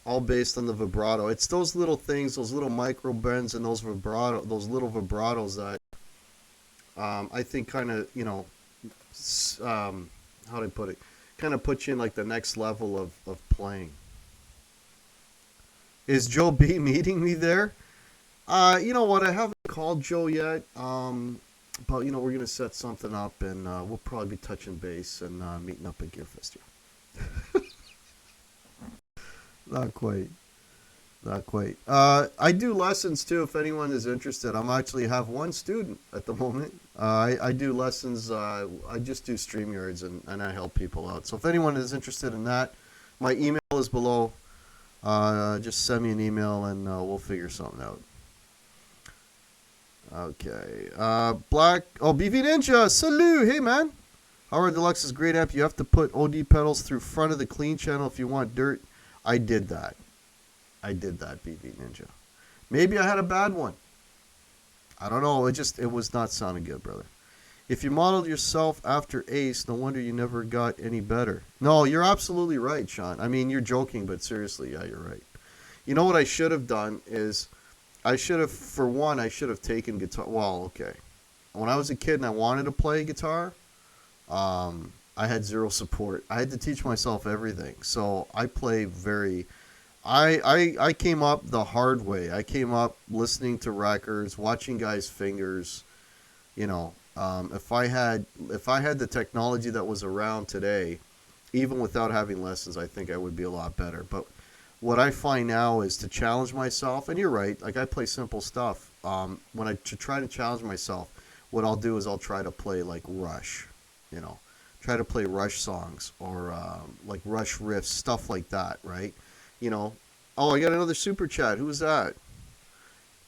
all based on the vibrato. It's those little things, those little micro bends and those little vibratos that I think kind of, how do I put it? Kind of put you in like the next level of playing. Is Joe B meeting me there? You know what? I haven't called Joe yet. But we're gonna set something up, and we'll probably be touching base and meeting up at GearFest here. Not quite. I do lessons too. If anyone is interested, I'm actually have 1 student at the moment. I do lessons. I just do StreamYards and I help people out. So if anyone is interested in that, my email is below. Just send me an email and we'll figure something out. Okay. BV Ninja, salut! Hey, man! Howard Deluxe's great amp. You have to put OD pedals through front of the clean channel if you want dirt. I did that, BV Ninja. Maybe I had a bad one. I don't know. It was not sounding good, brother. If you modeled yourself after Ace, no wonder you never got any better. No, you're absolutely right, Sean. I mean, you're joking, but seriously, yeah, you're right. You know what I should have done is, I should have taken guitar. Well, okay. When I was a kid and I wanted to play guitar, I had 0 support. I had to teach myself everything. So I play I came up the hard way. I came up listening to records, watching guys' fingers, If I had the technology that was around today, even without having lessons, I think I would be a lot better. But what I find now is to challenge myself, and you're right. Like I play simple stuff. When I to try to challenge myself, what I'll do is I'll try to play like Rush, you know, try to play Rush songs or like Rush riffs, stuff like that, right? You know. Oh, I got another super chat. Who was that?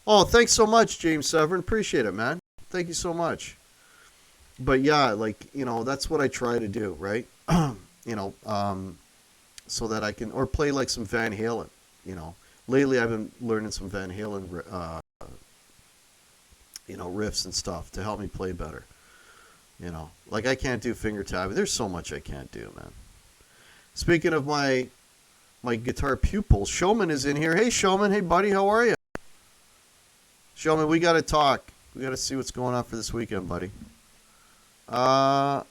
Oh, thanks so much, James Severin. Appreciate it, man. Thank you so much. But yeah, like that's what I try to do, right? you know, so that I can or play like some Van Halen. You know, lately I've been learning some Van Halen, riffs and stuff to help me play better. Like I can't do finger tapping. There's so much I can't do, man. Speaking of my guitar pupil, Showman is in here. Hey, Showman. Hey, buddy. How are you? Showman, we got to talk. We got to see what's going on for this weekend, buddy. Uh,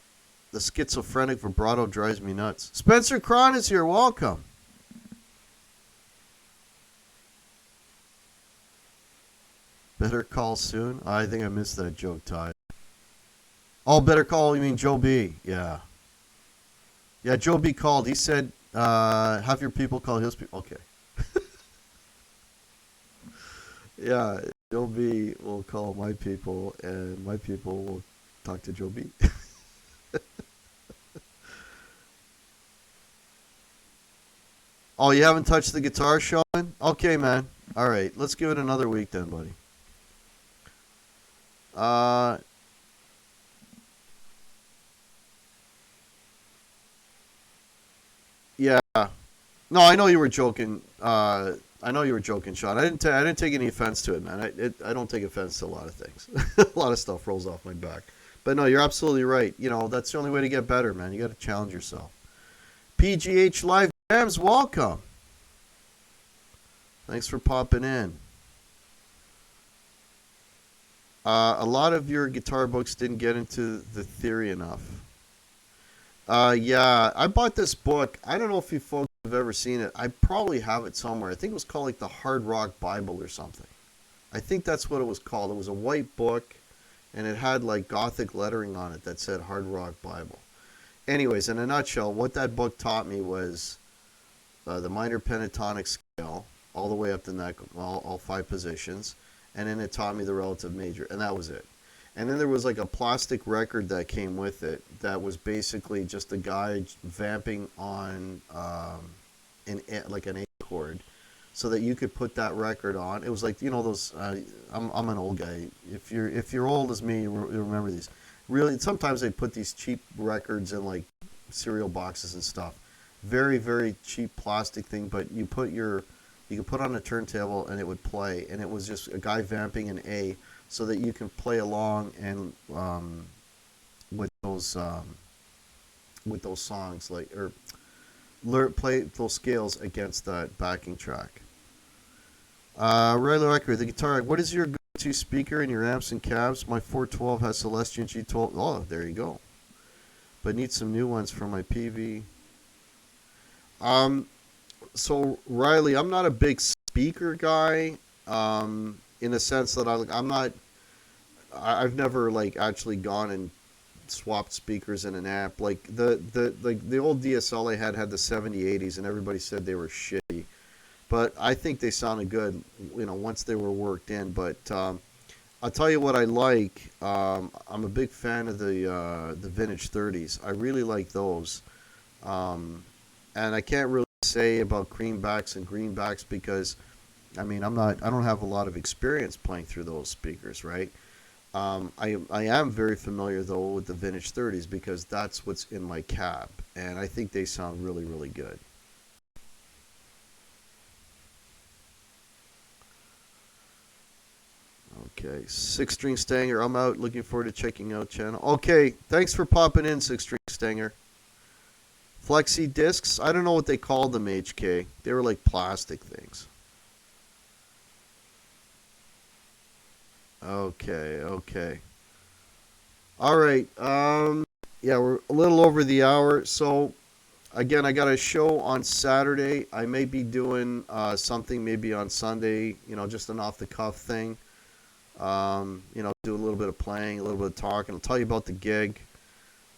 the schizophrenic vibrato drives me nuts. Spencer Cron is here. Welcome. Better call soon. I think I missed that joke, Ty. Oh, better call. You mean Joe B? Yeah. Yeah, Joe B called. He said, have your people call his people. Okay. Yeah, Joe B will call my people, and my people will talk to Joe B. Oh, you haven't touched the guitar, Sean? Okay, man. All right, let's give it another week then, buddy. Uh, yeah. No, I know you were joking. I know you were joking, Sean. I didn't take any offense to it, man. I don't take offense to a lot of things. A lot of stuff rolls off my back. But no, you're absolutely right. That's the only way to get better, man. You got to challenge yourself. PGH Live Jams, welcome. Thanks for popping in. A lot of your guitar books didn't get into the theory enough. Yeah, I bought this book. I don't know if you folks have ever seen it. I probably have it somewhere. I think it was called like the Hard Rock Bible or something. I think that's what it was called. It was a white book, and it had like Gothic lettering on it that said Hard Rock Bible. Anyways, in a nutshell, what that book taught me was the minor pentatonic scale, all the way up to neck, all five positions, and then it taught me the relative major, and that was it. And then there was like a plastic record that came with it that was basically just a guy vamping on like an A chord, so that you could put that record on. It was like those. I'm an old guy. If you're old as me, you remember these. Really, sometimes they put these cheap records in like cereal boxes and stuff. Very very cheap plastic thing, but you could put on a turntable and it would play, and it was just a guy vamping an A, so that you can play along and with those songs play those scales against that backing track. Regular record, the guitar. What is your go-to speaker in your amps and cabs? My 412 has Celestion G12. Oh, there you go. But need some new ones for my PV. So Riley, I'm not a big speaker guy. In the sense that I'm not. I've never like actually gone and swapped speakers in an amp. Like the old DSL I had the 7080s, and everybody said they were shitty. But I think they sounded good, once they were worked in. But I'll tell you what I like. I'm a big fan of the vintage 30s. I really like those. And I can't really say about creambacks and greenbacks because, I don't have a lot of experience playing through those speakers, right? I am very familiar though with the vintage 30s because that's what's in my cab, and I think they sound really, really good. Okay, Six String Stanger, I'm out. Looking forward to checking out channel. Okay, thanks for popping in, Six String Stanger. Flexi discs, I don't know what they called them, HK. They were like plastic things. Okay. All right. Yeah, we're a little over the hour. So, again, I got a show on Saturday. I may be doing something maybe on Sunday, just an off the cuff thing. Do a little bit of playing, a little bit of talking. I'll tell you about the gig.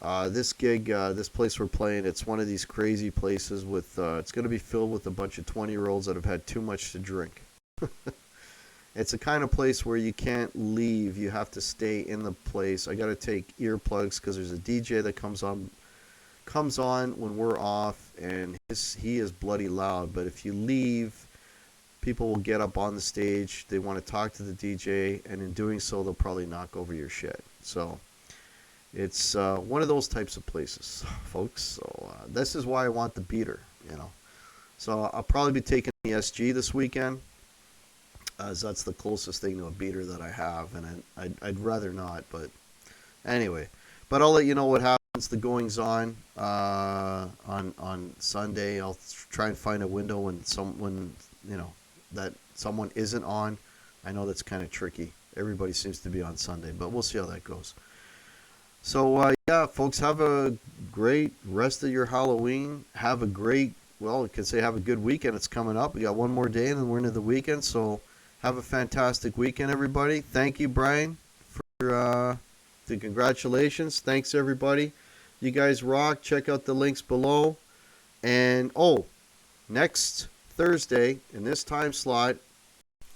This place we're playing, it's one of these crazy places with, it's going to be filled with a bunch of 20-year-olds that have had too much to drink. It's the kind of place where you can't leave. You have to stay in the place. I got to take earplugs because there's a DJ that comes on when we're off, and he is bloody loud. But if you leave, people will get up on the stage. They want to talk to the DJ, and in doing so, they'll probably knock over your shit. So it's one of those types of places, folks. So this is why I want the beater. So I'll probably be taking the SG this weekend, as that's the closest thing to a beater that I have, and I'd rather not. But anyway, but I'll let you know what happens. The goings on Sunday. I'll try and find a window when that someone isn't on. I know that's kind of tricky. Everybody seems to be on Sunday, but we'll see how that goes. So, yeah, folks, have a great rest of your Halloween. Have a great, I could say have a good weekend. It's coming up. We got one more day, and then we're into the weekend. So have a fantastic weekend, everybody. Thank you, Brian, for the congratulations. Thanks, everybody. You guys rock. Check out the links below. And, next Thursday, in this time slot,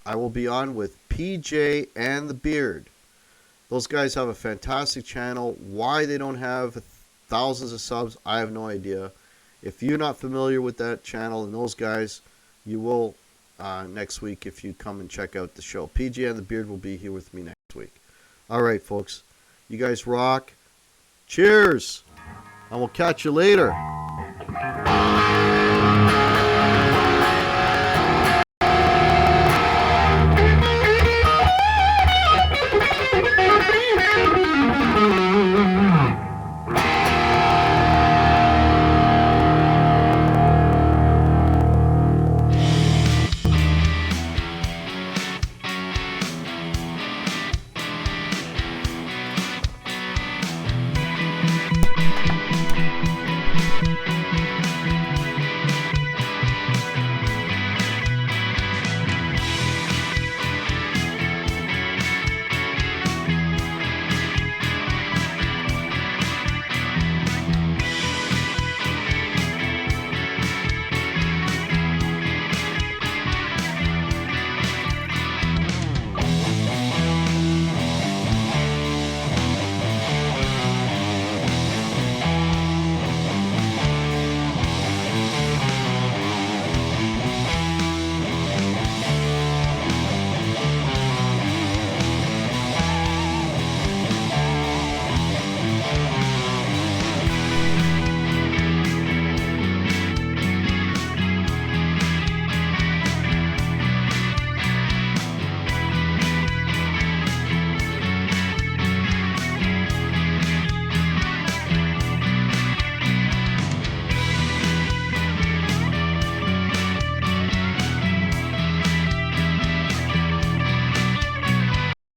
I will be on with PJ and the Beard. Those guys have a fantastic channel. Why they don't have thousands of subs, I have no idea. If you're not familiar with that channel and those guys, you will next week if you come and check out the show. PJ and the Beard will be here with me next week. All right, folks. You guys rock. Cheers. And we'll catch you later.